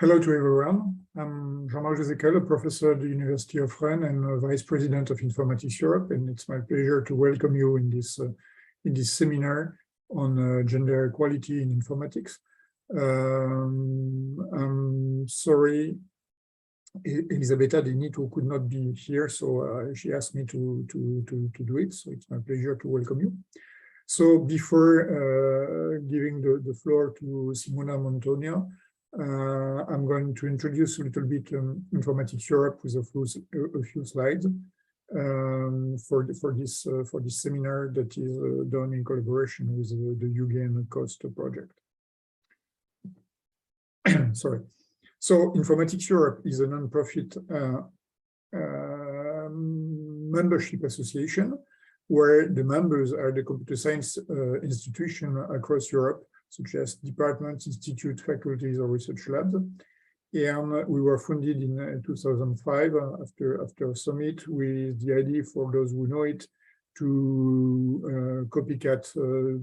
Hello to everyone. I'm Jean-Marc Jezekel, a professor at the University of Rennes and Vice President of Informatics Europe, and it's my pleasure to welcome you in this seminar on gender equality in informatics. I'm sorry, Elisabetta De Nito could not be here, so she asked me to do it. So it's my pleasure to welcome you. So before giving the floor to Simona Motogna, I'm going to introduce a little bit Informatics Europe with a few slides for this seminar that is done in collaboration with the UGAN COST project. Sorry. So Informatics Europe is a non-profit membership association where the members are the computer science institutions across Europe, such as departments, institutes, faculties, or research labs. And we were founded in 2005 after a summit with the idea, for those who know it, to copycat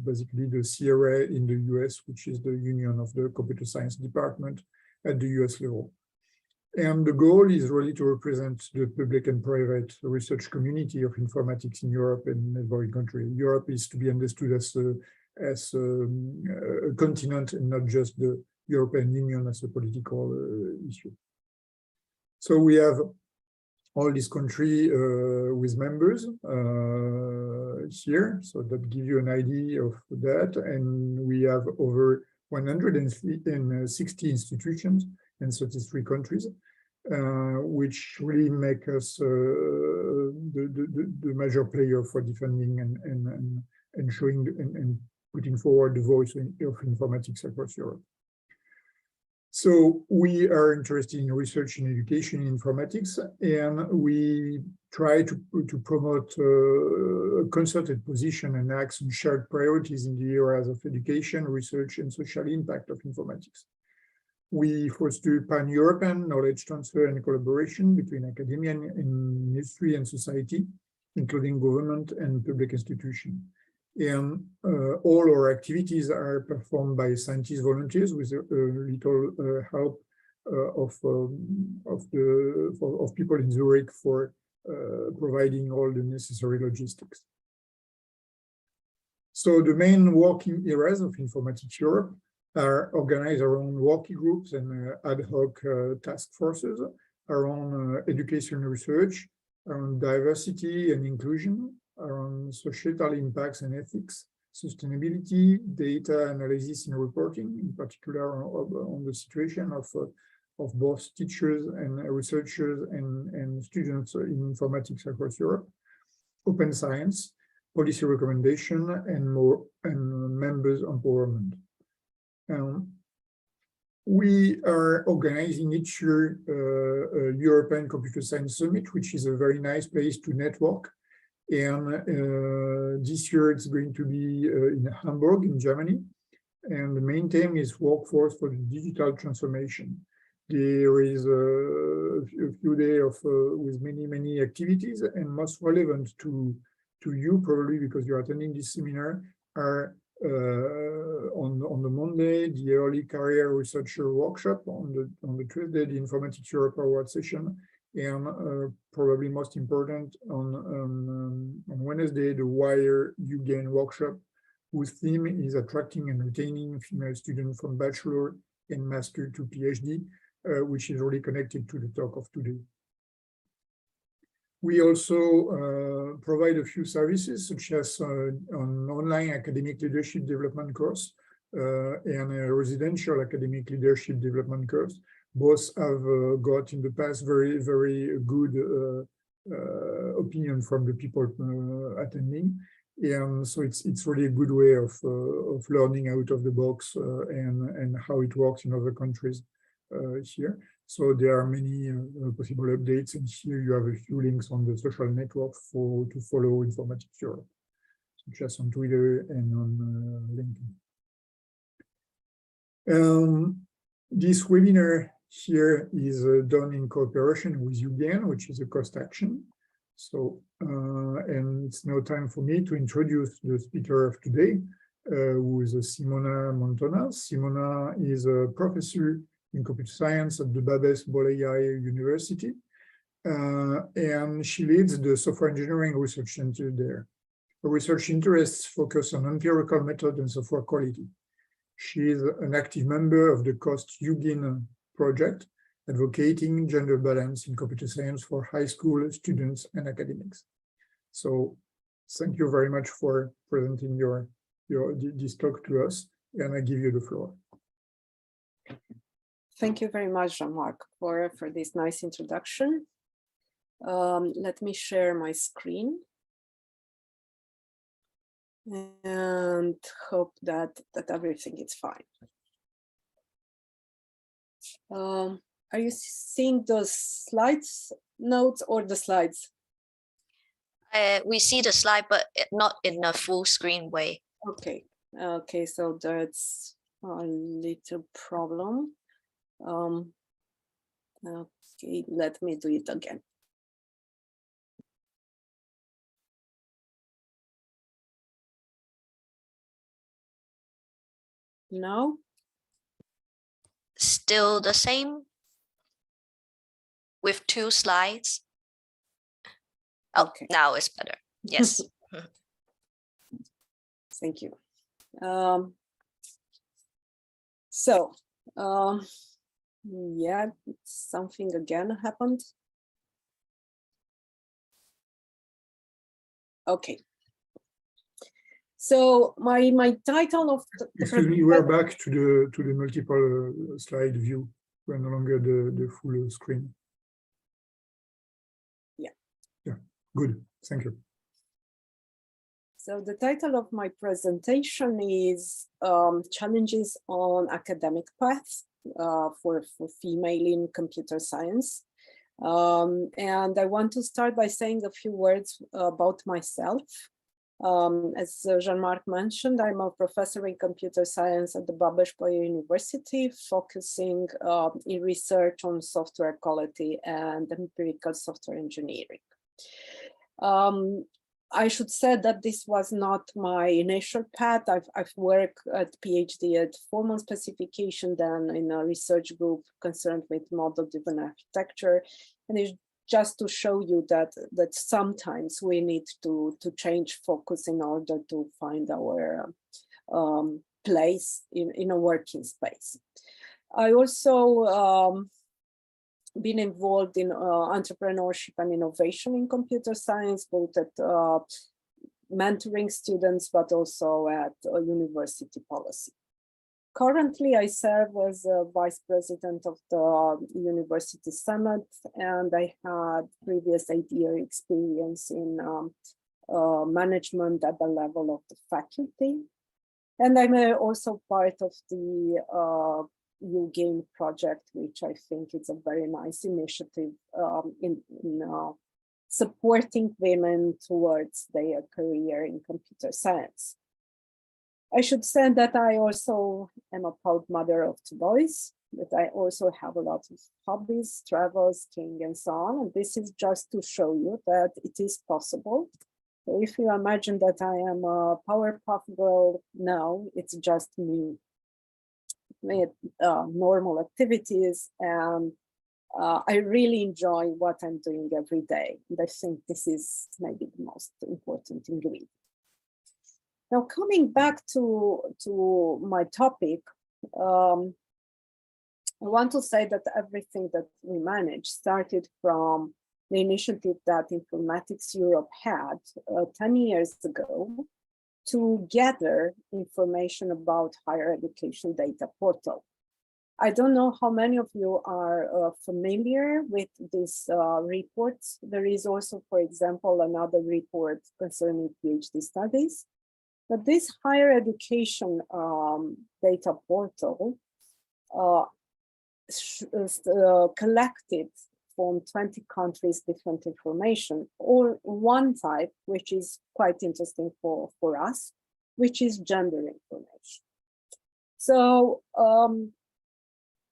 basically the CRA in the US, which is the Union of the Computer Science Department at the US level. And the goal is really to represent the public and private research community of informatics in Europe and in every country. Europe is to be understood as a continent and not just the European Union as a political issue. So we have all these countries with members here, so that gives you an idea of that. And we have over 160 institutions in 33 countries, which really make us the major player for defending and showing and putting forward the voice of informatics across Europe. So we are interested in research and education in informatics, and we try to promote a concerted position and acts on shared priorities in the areas of education, research, and social impact of informatics. We foster pan-European knowledge transfer and collaboration between academia and industry and society, including government and public institutions. And all our activities are performed by scientist volunteers with a little help of people in Zurich for providing all the necessary logistics. So the main working areas of Informatics Europe are organized around working groups and ad hoc task forces, around education and research, around diversity and inclusion, around societal impacts and ethics, sustainability, data analysis and reporting, in particular on the situation of both teachers and researchers and students in informatics across Europe, open science, policy recommendation, and members empowerment. We are organizing each year a European Computer Science Summit, which is a very nice place to network. And this year it's going to be in Hamburg, in Germany. And the main theme is workforce for the digital transformation. There is a few days with many activities, and most relevant to you probably because you're attending this seminar are on the Monday, the early career researcher workshop, on the Tuesday, the Informatics Europe Award session, and probably most important on Wednesday, the WIRE UGAN workshop, whose theme is attracting and retaining female students from bachelor and master to PhD, which is really connected to the talk of today. We also provide a few services, such as an online academic leadership development course and a residential academic leadership development course. Both have got in the past very good opinion from the people attending, and so it's really a good way of learning out of the box and how it works in other countries here. So there are many possible updates, and here you have a few links on the social network to follow Informatics Europe, such as on Twitter and on LinkedIn. This webinar here is done in cooperation with UGAN, which is a COST action. So, and it's now time for me to introduce the speaker of today, who is Simona Motogna. Simona is a professor in computer science at the Bolyai University. And she leads the software engineering research center there. Her research interests focus on empirical method and software quality. She is an active member of the COST-UGIN project, advocating gender balance in computer science for high school students and academics. So thank you very much for presenting this talk to us, and I give you the floor. Thank you very much, Jean-Marc, for this nice introduction. Let me share my screen and hope that everything is fine. Are you seeing the slides notes or the slides? We see the slide, but not in a full screen way. Okay. Okay, so that's a little problem. Okay, let me do it again. No? Still the same with 2 slides. Oh, okay. Now it's better. Yes. Thank you. Yeah, something again happened. Okay. So my title of the Excuse me, we're back to the multiple slide view. We're no longer the full screen. Yeah. Yeah, good. Thank you. So the title of my presentation is Challenges on Academic Path for Female in Computer Science. And I want to start by saying a few words about myself. As Jean-Marc mentioned, I'm a professor in computer science at the Bolyai University, focusing in research on software quality and empirical software engineering. I should say that this was not my initial path. I've worked at PhD at formal specification, then in a research group concerned with model-driven architecture. And it's just to show you that sometimes we need to change focus in order to find our place in a working space. I also been involved in entrepreneurship and innovation in computer science, both at mentoring students, but also at university policy. Currently, I serve as a vice president of the University Senate, and I had previous 8-year experience in management at the level of the faculty. And I'm also part of the UGAIN project, which I think is a very nice initiative in supporting women towards their career in computer science. I should say that I also am a proud mother of 2 boys, but I also have a lot of hobbies, travel, skiing, and so on. And this is just to show you that it is possible. So if you imagine that I am a Powerpuff Girl, no, it's just me with normal activities, and I really enjoy what I'm doing every day. And I think this is maybe the most important ingredient. Now, coming back to my topic, I want to say that everything that we managed started from the initiative that Informatics Europe had 10 years ago to gather information about higher education data portal. I don't know how many of you are familiar with these reports. There is also, for example, another report concerning PhD studies. But this higher education data portal collected from 20 countries different information, or one type, which is quite interesting for us, which is gender information. So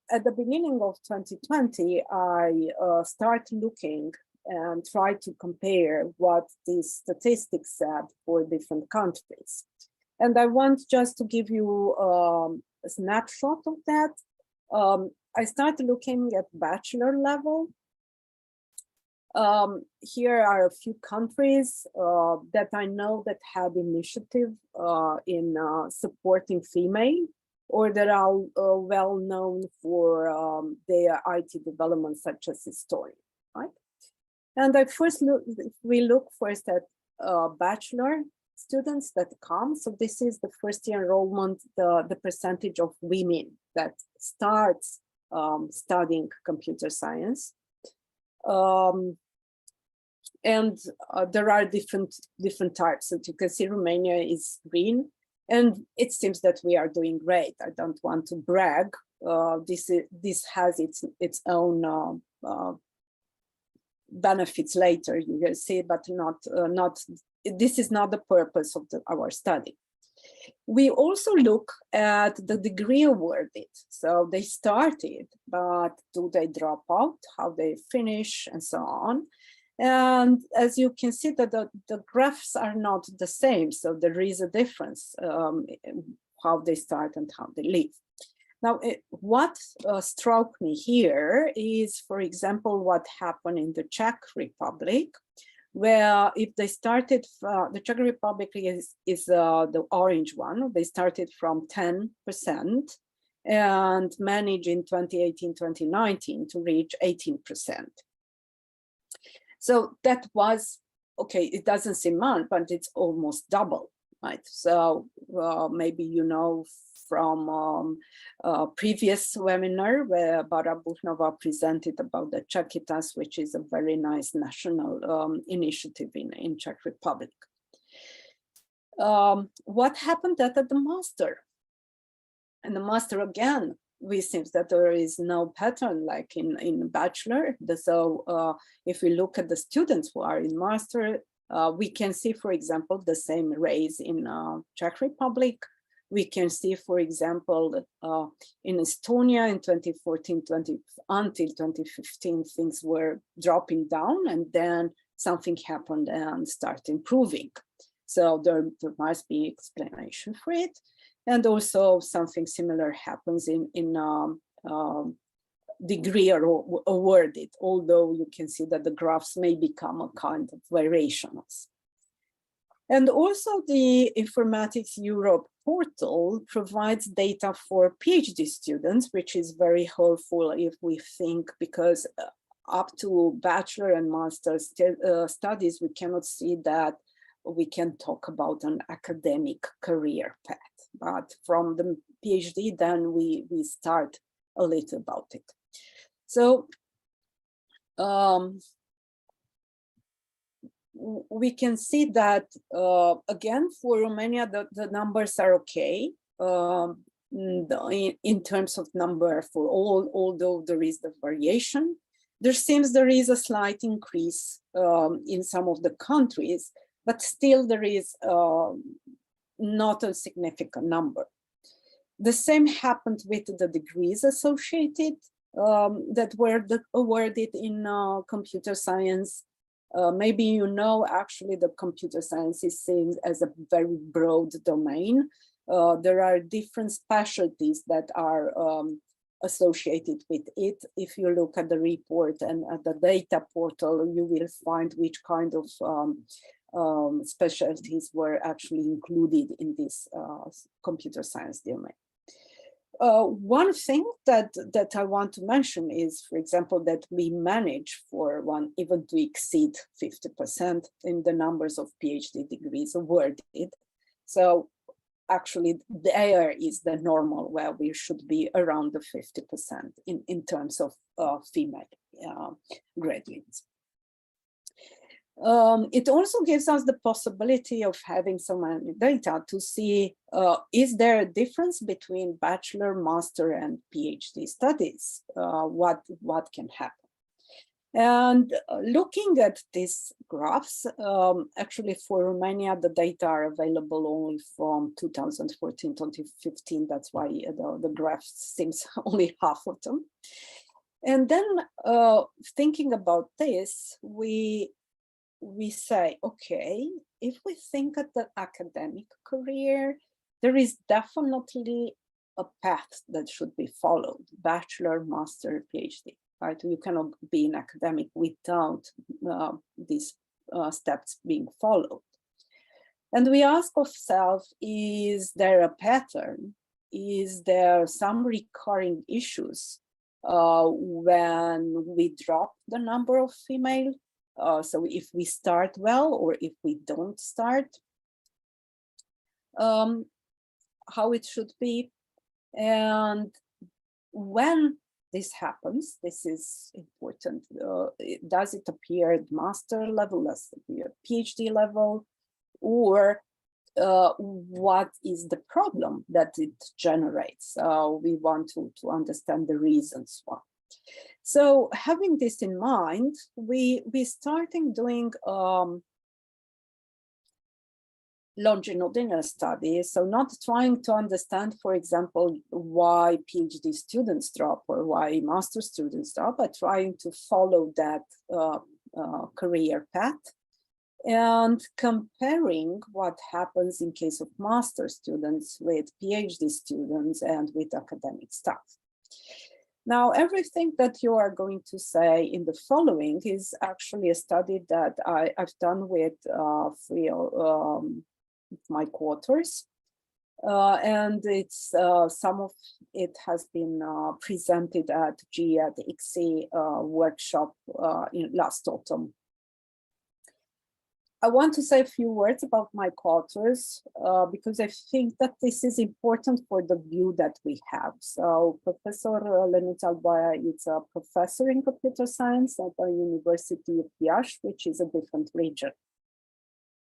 at the beginning of 2020, I started looking and try to compare what these statistics said for different countries. And I want just to give you a snapshot of that. I started looking at bachelor level. Here are a few countries that I know that had initiative in supporting female, or that are well known for their IT development, such as Estonia, right? And we look first at bachelor students that come. So this is the first year enrollment, the percentage of women that starts studying computer science. And there are different types. So you can see Romania is green, and it seems that we are doing great. I don't want to brag. This has its own benefits later, you will see, but not. This is not the purpose of our study. We also look at the degree awarded. So they started, but do they drop out? How they finish, and so on. And as you can see, that the graphs are not the same. So there is a difference how they start and how they leave. Now, what struck me here is, for example, what happened in the Czech Republic, where if they started, the Czech Republic is the orange one. They started from 10% and managed in 2018, 2019 to reach 18%. So that was, okay, it doesn't seem much, but it's almost double, right? So maybe you know from previous webinar where Bara Buchnova presented about the Czechitas, which is a very nice national initiative in Czech Republic. What happened at the master? And the master, again, we seems that there is no pattern like in bachelor. So if we look at the students who are in master, we can see, for example, the same raise in Czech Republic. We can see, for example, in Estonia in 2014, until 2015, things were dropping down, and then something happened and started improving. So there must be explanation for it. And also something similar happens in degree or awarded, although you can see that the graphs may become a kind of variations. And also the Informatics Europe portal provides data for PhD students, which is very helpful if we think, because up to bachelor and master studies, we cannot see that we can talk about an academic career path. But from the PhD, then we start a little about it. So we can see that, again, for Romania, the numbers are okay in terms of number for all, although there is the variation. There is a slight increase in some of the countries, but still there is not a significant number. The same happened with the degrees associated that were awarded in computer science. Maybe you know, actually, the computer science is seen as a very broad domain. There are different specialties that are associated with it. If you look at the report and at the data portal, you will find which kind of specialties were actually included in this computer science domain. One thing that I want to mention is, for example, that we manage for one even to exceed 50% in the numbers of PhD degrees awarded. So actually there is the normal where we should be around the 50% in terms of female graduates. It also gives us the possibility of having so many data to see, is there a difference between bachelor, master, and PhD studies? What can happen? And looking at these graphs, actually for Romania, the data are available only from 2014, 2015. That's why the graph seems only half of them. And then thinking about this, we say, okay, if we think at the academic career, there is definitely a path that should be followed: bachelor, master, PhD. Right? You cannot be an academic without these steps being followed. And we ask ourselves, is there a pattern? Is there some recurring issues when we drop the number of female? So if we start well or if we don't start, how it should be. And when this happens, this is important. Does it appear at master level, does it appear at PhD level, or what is the problem that it generates? We want to understand the reasons why. So having this in mind, we starting doing longitudinal studies, so not trying to understand, for example, why PhD students drop or why master students drop, but trying to follow that career path and comparing what happens in case of master students with PhD students and with academic staff. Now, everything that you are going to say in the following is actually a study that I've done with my co-authors, and it's some of it has been presented at the ICSE workshop in last autumn. I want to say a few words about my co-authors because I think that this is important for the view that we have. So Professor Bolyai is a professor in computer science at the University of Iași, which is a different region.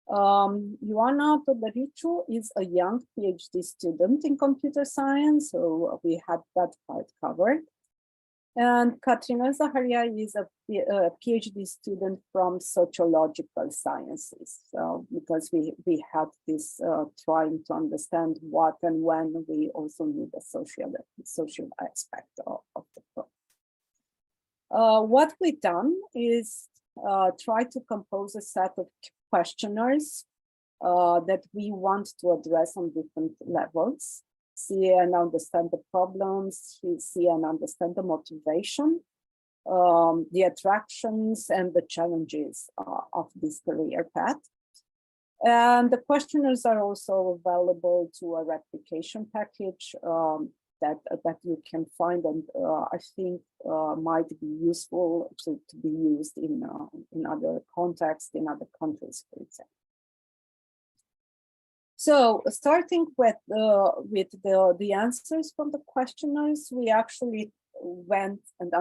Ioana Todoriciu is a young PhD student in computer science, so we had that part covered. And Katrina Zaharia is a PhD student from sociological sciences. So because we had this trying to understand what and when, we also need a social aspect of the program. What we've done is try to compose a set of questionnaires that we want to address on different levels. See and understand the problems, see and understand the motivation, the attractions and the challenges of this career path. And the questionnaires are also available to a replication package that you can find, and I think might be useful to be used in other contexts, in other countries, for example. So starting with the answers from the questionnaires, we actually went and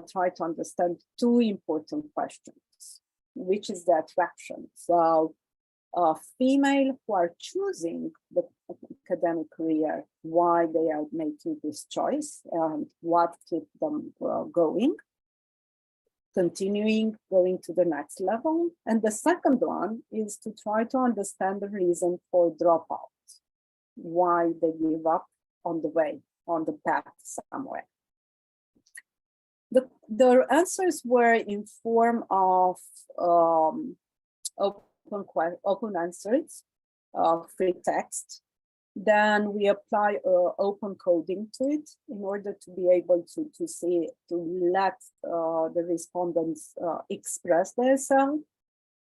tried to understand two important questions, which is the attraction. So female who are choosing the academic career, why they are making this choice and what keeps them going, continuing, going to the next level. And the second one is to try to understand the reason for dropouts, why they give up on the way, on the path somewhere. The answers were in form of open answers, free text. Then we apply open coding to it in order to be able to let the respondents express themselves.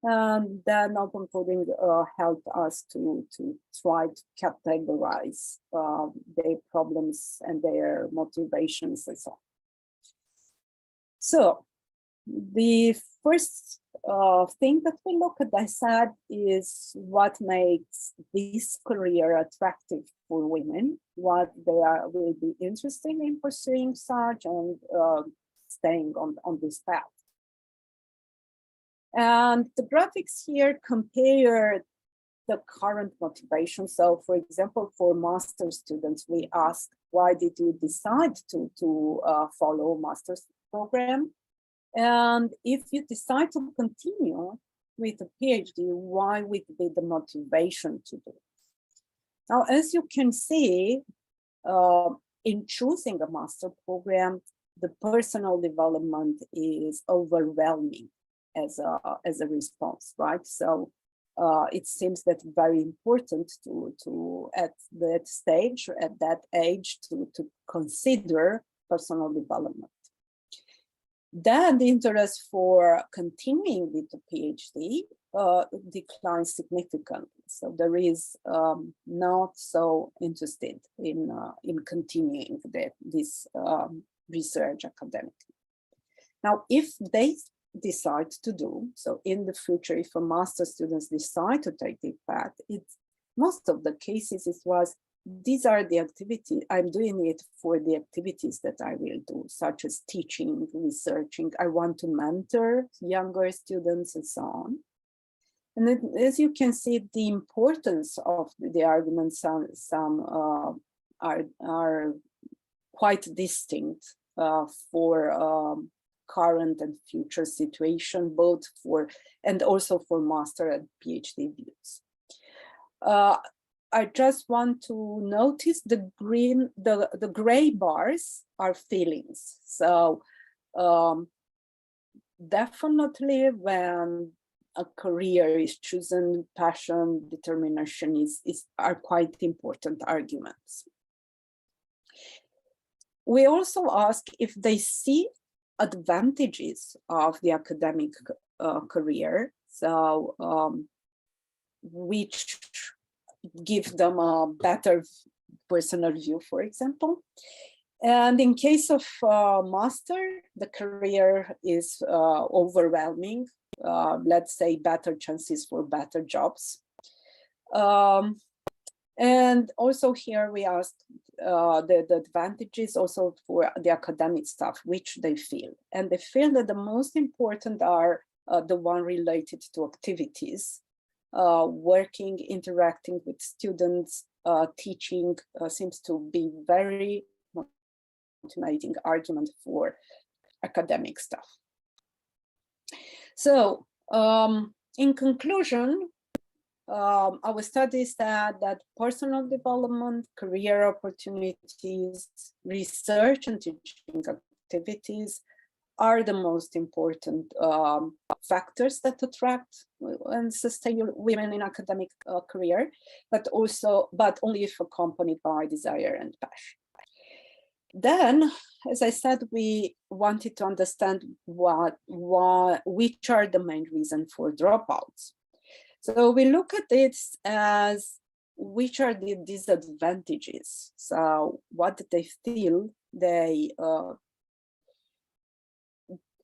And then open coding helped us to try to categorize their problems and their motivations and so on. So the first thing that we look at, I said, is what makes this career attractive for women, what they will be interested in pursuing such and staying on this path. And the graphics here compare the current motivation. So for example, for master students, we ask, why did you decide to follow master's program? And if you decide to continue with a PhD, why would be the motivation to do it? Now, as you can see, in choosing a master program, the personal development is overwhelming as a response, right? So it seems that very important to at that stage, at that age, to consider personal development. Then the interest for continuing with the PhD declines significantly. So there is not so interested in continuing this research academically. Now, if they decide to do so in the future, if a master students decide to take the path, most of the cases it was, these are the activities, I'm doing it for the activities that I will do, such as teaching, researching, I want to mentor younger students and so on. And then, as you can see, the importance of the arguments, some are quite distinct for current and future situation, both for, and also for master and PhD views. I just want to notice the gray bars are feelings. So definitely when a career is chosen, passion, determination are quite important arguments. We also ask if they see advantages of the academic career, so which give them a better personal view, for example. And in case of master, the career is overwhelming, let's say better chances for better jobs. And also here we ask the advantages also for the academic stuff, which they feel. And they feel that the most important are the one related to activities, working, interacting with students, teaching seems to be very motivating argument for academic stuff. So in conclusion, our studies said that personal development, career opportunities, research and teaching activities are the most important factors that attract and sustain women in academic career, but only if accompanied by desire and passion. Then, as I said, we wanted to understand which are the main reasons for dropouts. So we look at it as which are the disadvantages. So what they feel they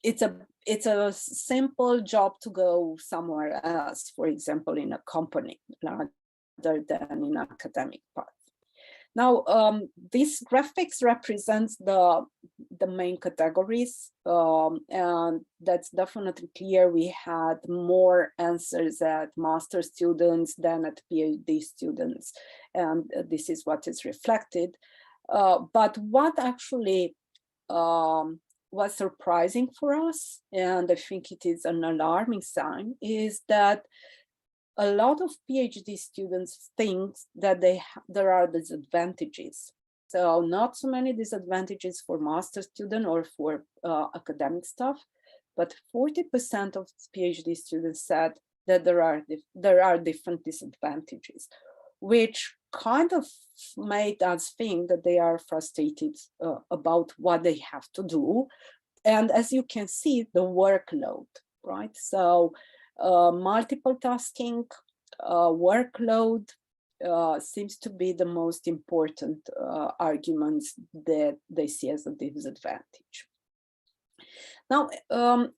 it's a simple job to go somewhere else, for example, in a company, rather than in academic path. Now, these graphics represents the main categories, and that's definitely clear. We had more answers at master students than at PhD students, and this is what is reflected. But what actually was surprising for us, and I think it is an alarming sign, is that a lot of PhD students think that there are disadvantages. So not so many disadvantages for master student or for academic stuff, but 40% of PhD students said that there are different disadvantages, which kind of made us think that they are frustrated about what they have to do. And as you can see, the workload, right? So multiple tasking, workload seems to be the most important arguments that they see as a disadvantage. Now,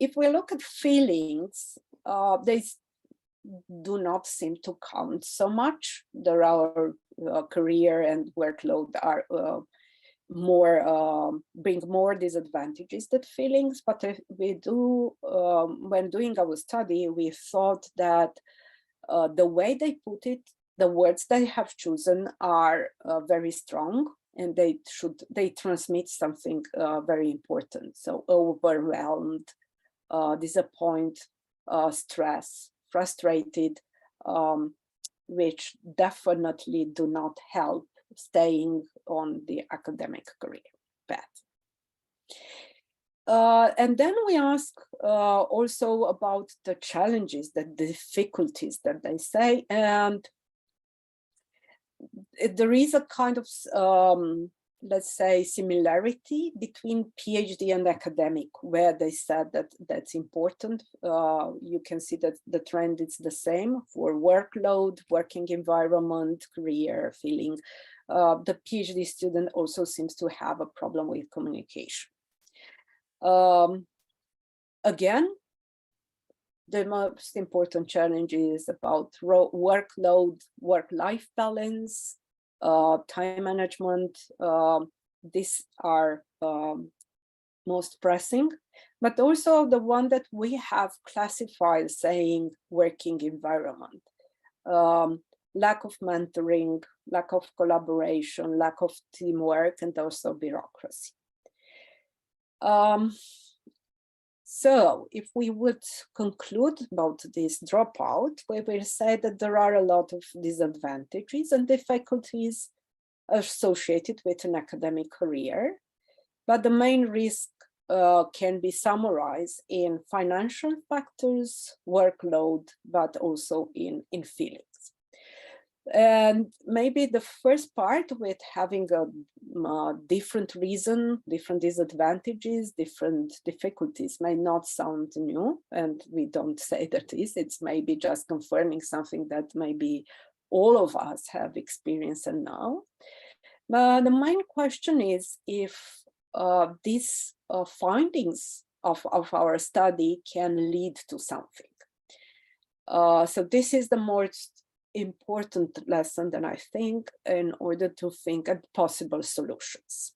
if we look at feelings, they do not seem to count so much. There are career and workload are bring more disadvantages than feelings, but we do, when doing our study, we thought that the way they put it, the words they have chosen are very strong, and they transmit something very important. So overwhelmed, disappointed, stress, frustrated, which definitely do not help staying on the academic career path. And then we ask also about the challenges, the difficulties that they say, and there is a kind of, let's say, similarity between PhD and academic, where they said that that's important. You can see that the trend is the same for workload, working environment, career feeling. The PhD student also seems to have a problem with communication. Again, the most important challenge is about workload, work-life balance, time management. These are most pressing, but also the one that we have classified saying working environment. Lack of mentoring, lack of collaboration, lack of teamwork, and also bureaucracy. So if we would conclude about this dropout, we will say that there are a lot of disadvantages and difficulties associated with an academic career, but the main risk can be summarized in financial factors, workload, but also in feelings. And maybe the first part with having a different reason, different disadvantages, different difficulties may not sound new, and we don't say that it's maybe just confirming something that maybe all of us have experienced and know. But the main question is if these findings of our study can lead to something. So this is the most important lesson that I think in order to think at possible solutions.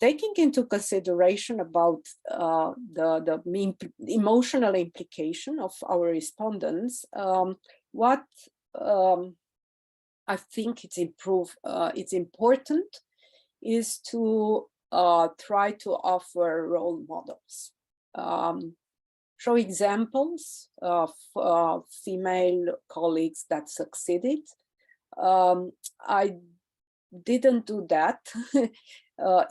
Taking into consideration about the emotional implication of our respondents, what I think it's important is to try to offer role models. Show examples of female colleagues that succeeded. I didn't do that.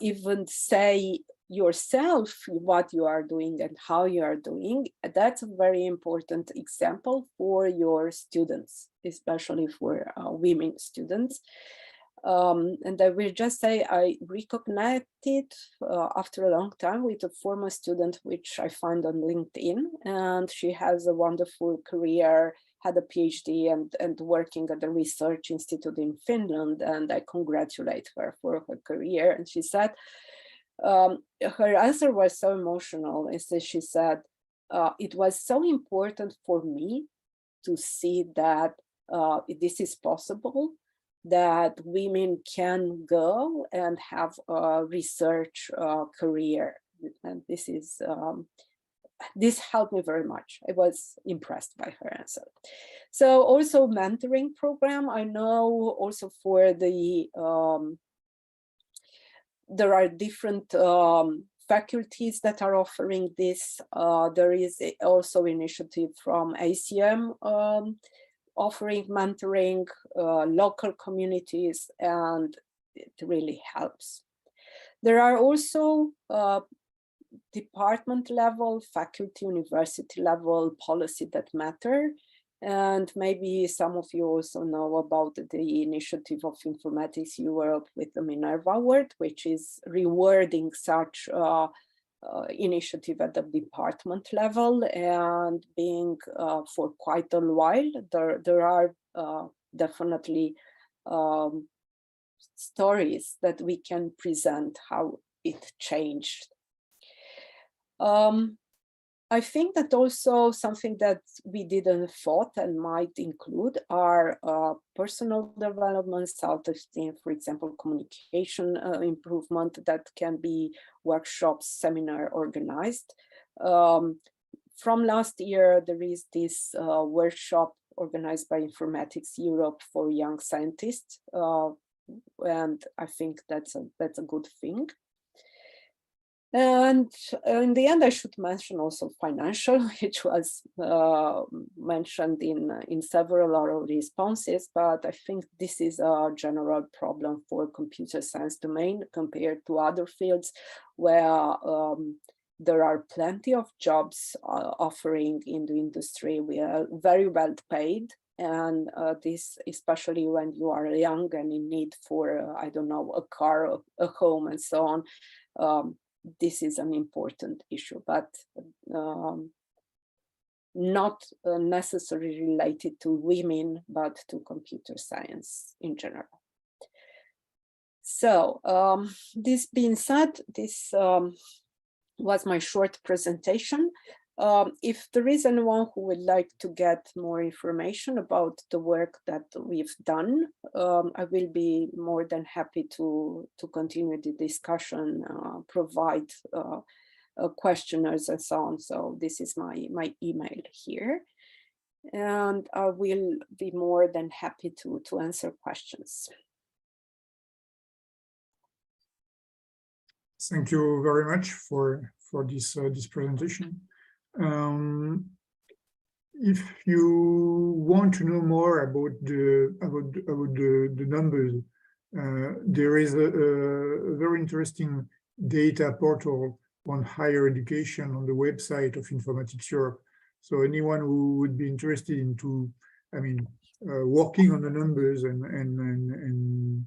Even say yourself what you are doing and how you are doing. That's a very important example for your students, especially for women students. And I will just say I reconnected after a long time with a former student, which I found on LinkedIn, and she has a wonderful career, had a PhD and working at the research institute in Finland, and I congratulate her for her career. And she said, her answer was so emotional. And so she said, it was so important for me to see that this is possible, that women can go and have a research career. And this is, this helped me very much. I was impressed by her answer. So also mentoring program, I know also for the, there are different faculties that are offering this. There is also initiative from ACM offering mentoring, local communities, and it really helps. There are also department level, faculty, university level policy that matter. And maybe some of you also know about the initiative of Informatics Europe with the Minerva Award, which is rewarding such initiative at the department level, and being for quite a while. There are definitely stories that we can present how it changed. I think that also something that we didn't thought and might include are personal development, self-esteem, for example, communication improvement that can be workshops, seminar organized. From last year, there is this workshop organized by Informatics Europe for young scientists, and I think that's a good thing. And in the end, I should mention also financial, which was mentioned in several oral responses, but I think this is a general problem for computer science domain compared to other fields where there are plenty of jobs offering in the industry. We are very well paid. And this, especially when you are young and in need for, I don't know, a car, a home, and so on. This is an important issue, but not necessarily related to women, but to computer science in general. So this being said, this was my short presentation. If there is anyone who would like to get more information about the work that we've done, I will be more than happy to continue the discussion, provide questionnaires and so on. So this is my email here. And I will be more than happy to answer questions. Thank you very much for this presentation. If you want to know more about the numbers, there is a very interesting data portal on higher education on the website of Informatics Europe. So anyone who would be interested into, working on the numbers and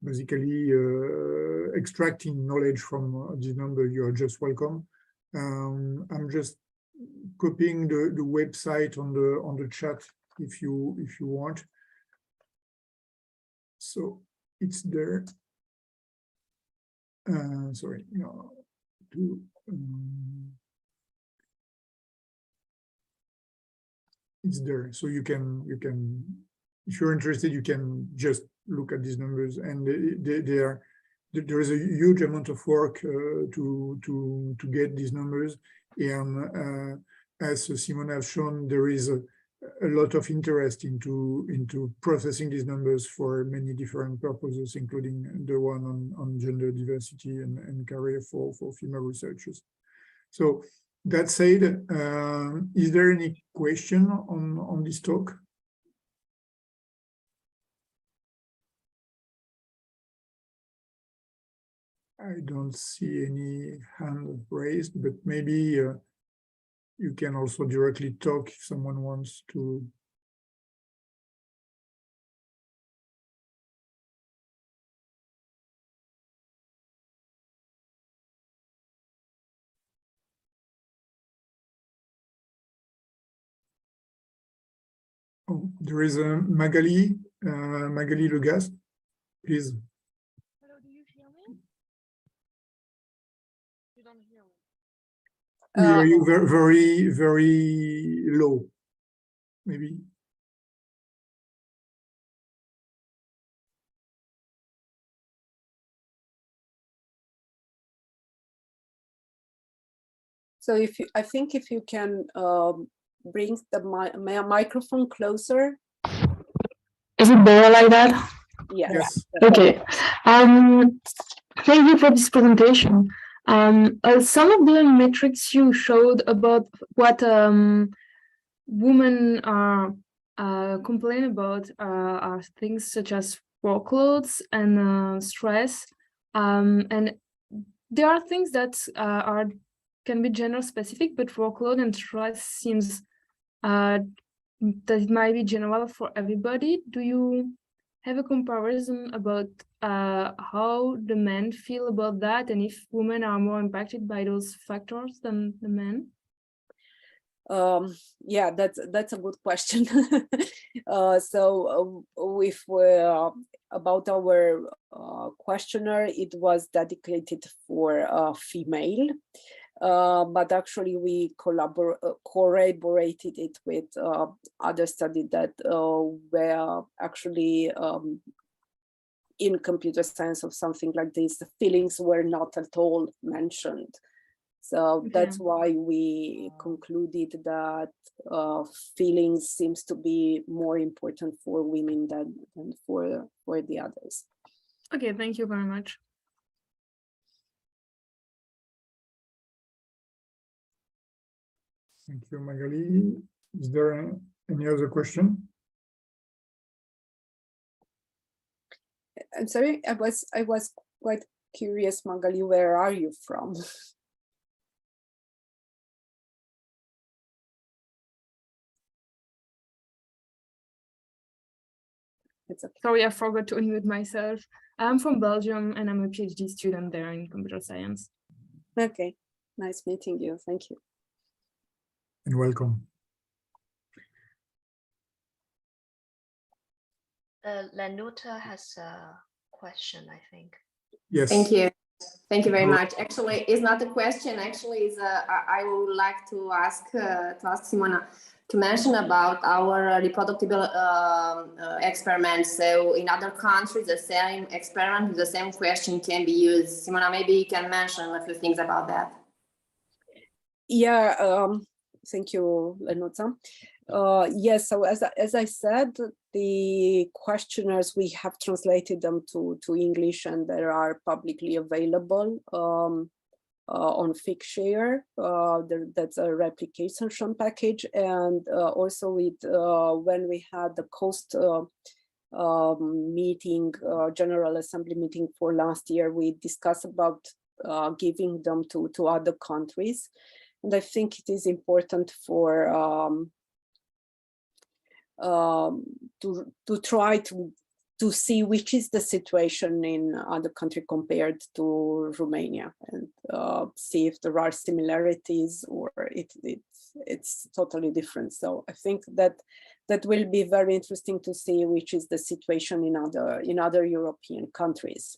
basically extracting knowledge from this number, you are just welcome. I'm just copying the website on the chat if you want. So it's there. Sorry, no, it's there. So you can if you're interested, you can just look at these numbers, and there is a huge amount of work to get these numbers. And as Simona has shown, there is a lot of interest into processing these numbers for many different purposes, including the one on gender diversity and career for female researchers. So that said, is there any question on this talk? I don't see any hand raised, but maybe you can also directly talk if someone wants to. Oh, there is a Magali Legast, please. Hello, do you hear me? You don't hear me. We hear you very, very low, maybe. So I think if you can bring the microphone closer. Is it better like that? Yeah. Yes. Okay. Thank you for this presentation. Some of the metrics you showed about what women are complain about are things such as workloads and stress, and there are things that can be gender specific, but workload and stress seems that it might be general for everybody. Do you have a comparison about how the men feel about that, and if women are more impacted by those factors than the men? Yeah, that's a good question. So if we're about our questionnaire, it was dedicated for female, but actually we corroborated it with other studies that were actually in computer science of something like this. The feelings were not at all mentioned. So that's why we concluded that feelings seems to be more important for women than for the others. Okay, thank you very much. Thank you, Magali. Is there any other question? I'm sorry, I was quite curious, Magali, where are you from? It's okay. Sorry, I forgot to unmute myself. I'm from Belgium and I'm a PhD student there in computer science. Okay, nice meeting you. Thank you. And welcome. Lanuta has a question, I think. Yes. Thank you. Thank you very much. Actually, it's not a question. Actually, I would like to ask Simona to mention about our reproducible experiments. So in other countries, the same experiment with the same question can be used. Simona, maybe you can mention a few things about that. Yeah, thank you, Lenuta. Yes, so as I said, the questionnaires, we have translated them to English and they are publicly available on Figshare. That's a replication package. And also with when we had the COST meeting, General Assembly meeting for last year, we discussed about giving them to other countries. And I think it is important for to try to see which is the situation in other country compared to Romania, and see if there are similarities or it's totally different. So I think that will be very interesting to see which is the situation in other European countries.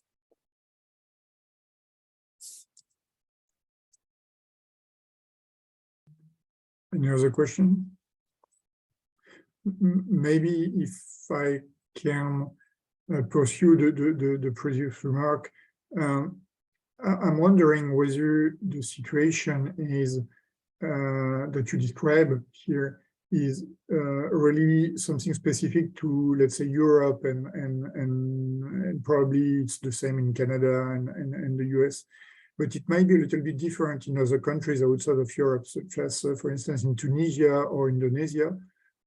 Any other question? Maybe if I can pursue the previous remark, I'm wondering whether the situation is that you describe here is really something specific to, let's say, Europe and probably it's the same in Canada and the US, but it might be a little bit different in other countries outside of Europe, such as, for instance, in Tunisia or Indonesia,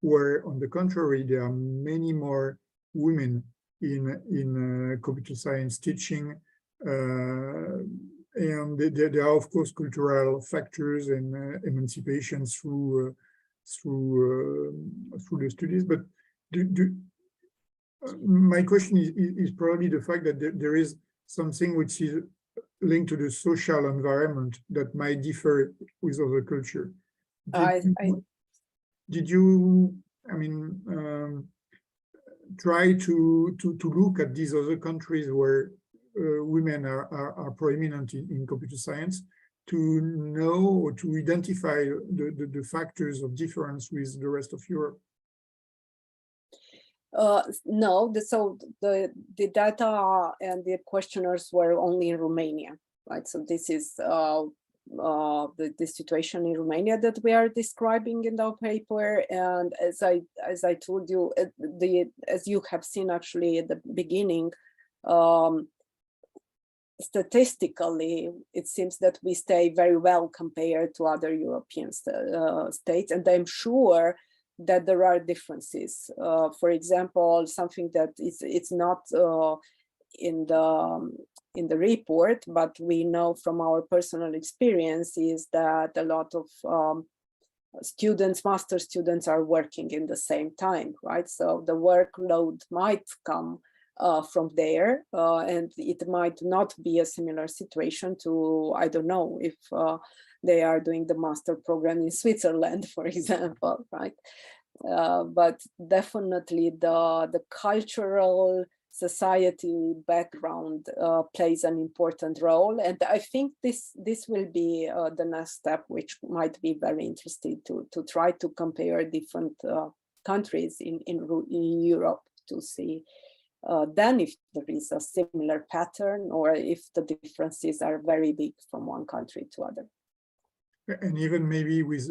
where, on the contrary, there are many more women in computer science teaching, and there are, of course, cultural factors and emancipation through the studies. But my question is probably the fact that there is something which is linked to the social environment that might differ with other culture. Did you, I mean, try to look at these other countries where women are prominent in computer science to know or to identify the factors of difference with the rest of Europe? No, so the data and the questionnaires were only in Romania, right? So this is the situation in Romania that we are describing in our paper. And as I told you, as you have seen actually at the beginning, statistically, it seems that we stay very well compared to other European states, and I'm sure that there are differences. For example, something that it's not in the report, but we know from our personal experience is that a lot of master students are working in the same time, right? So the workload might come from there, and it might not be a similar situation to, I don't know, if they are doing the master program in Switzerland, for example, right? But definitely the cultural society background plays an important role, and I think this will be the next step, which might be very interesting to try to compare different countries in Europe to see then if there is a similar pattern or if the differences are very big from one country to other. And even maybe with,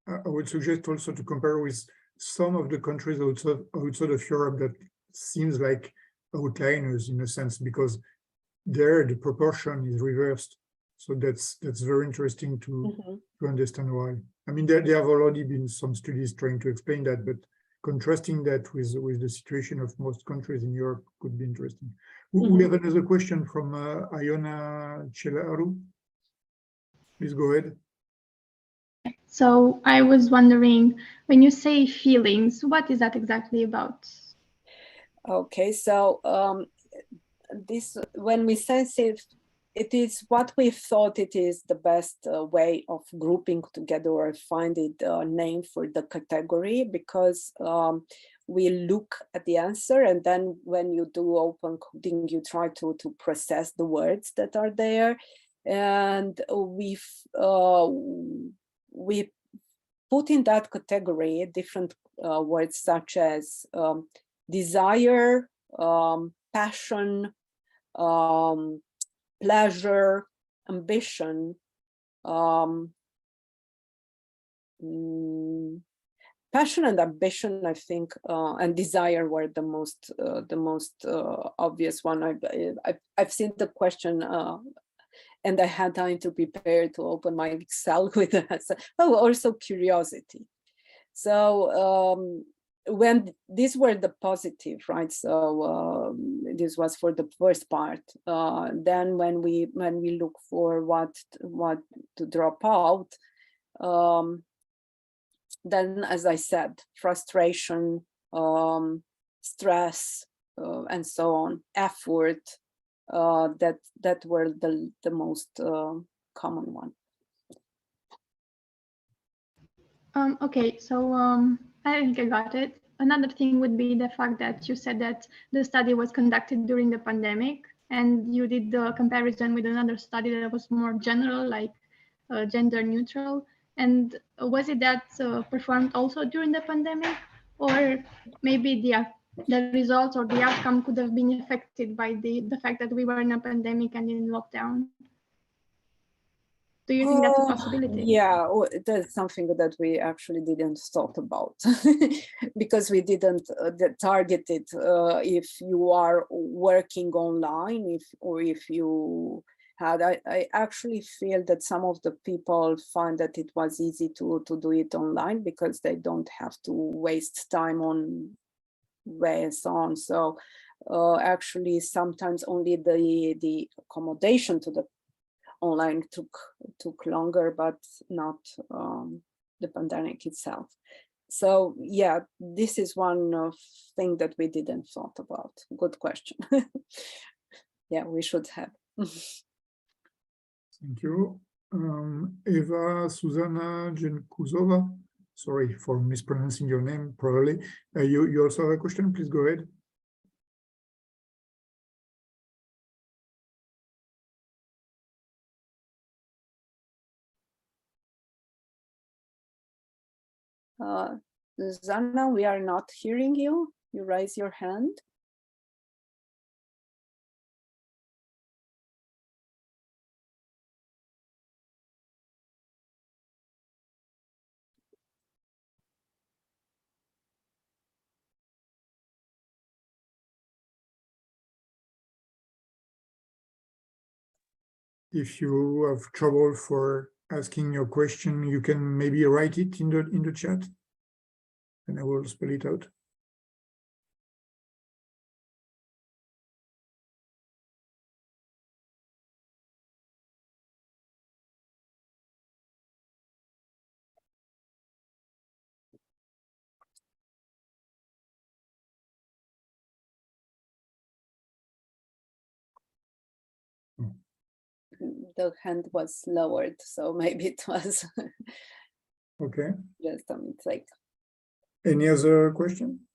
I would suggest also to compare with some of the countries outside of Europe that seems like outliers in a sense, because there the proportion is reversed. So that's very interesting to understand why. I mean, there have already been some studies trying to explain that, but contrasting that with the situation of most countries in Europe could be interesting. We have another question from Iona Chelaru. Please go ahead. So I was wondering, when you say feelings, what is that exactly about? Okay, so this, when we sense it is what we thought it is the best way of grouping together or finding a name for the category, because we look at the answer, and then when you do open coding, you try to process the words that are there, and we put in that category different words such as desire, passion, pleasure, ambition, passion and ambition, I think, and desire were the most obvious one. I've seen the question, and I had time to prepare to open my Excel with that. So, also curiosity. So when these were the positive, right? So this was for the first part. Then when we look for what to drop out, then, as I said, frustration, stress, and so on, effort, that were the most common one. Okay, so I think I got it. Another thing would be the fact that you said that the study was conducted during the pandemic, and you did the comparison with another study that was more general, like gender neutral. And was it that performed also during the pandemic, or maybe the results or the outcome could have been affected by the fact that we were in a pandemic and in lockdown? Do you think that's a possibility? Yeah, that's something that we actually didn't thought about because we didn't target it. If you are working online, if you had, I actually feel that some of the people find that it was easy to do it online because they don't have to waste time on way and so on. So actually, sometimes only the accommodation to the online took longer, but not the pandemic itself. So yeah, this is one thing that we didn't thought about. Good question. Yeah, we should have. Thank you. Eva Susanna Jenkuzova, sorry for mispronouncing your name, probably. You also have a question, please go ahead. Zana, we are not hearing you. You raise your hand. If you have trouble for asking your question, you can maybe write it in the chat, and I will spell it out. The hand was lowered, so maybe it was Okay. just a mistake. Any other question?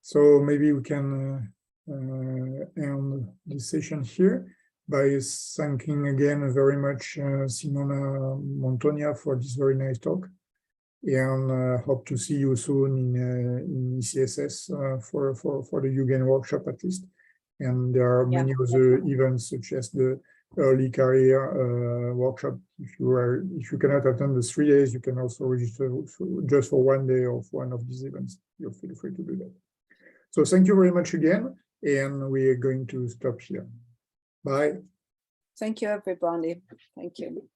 So maybe we can end this session here by thanking again very much Simona Motogna for this very nice talk, and hope to see you soon in ECSS for the UGAN workshop at least. And there are many other events such as the early career workshop. If you cannot attend the 3 days, you can also register just for 1 day of one of these events. You feel free to do that. So thank you very much again, and we are going to stop here. Bye. Thank you, everybody. Thank you.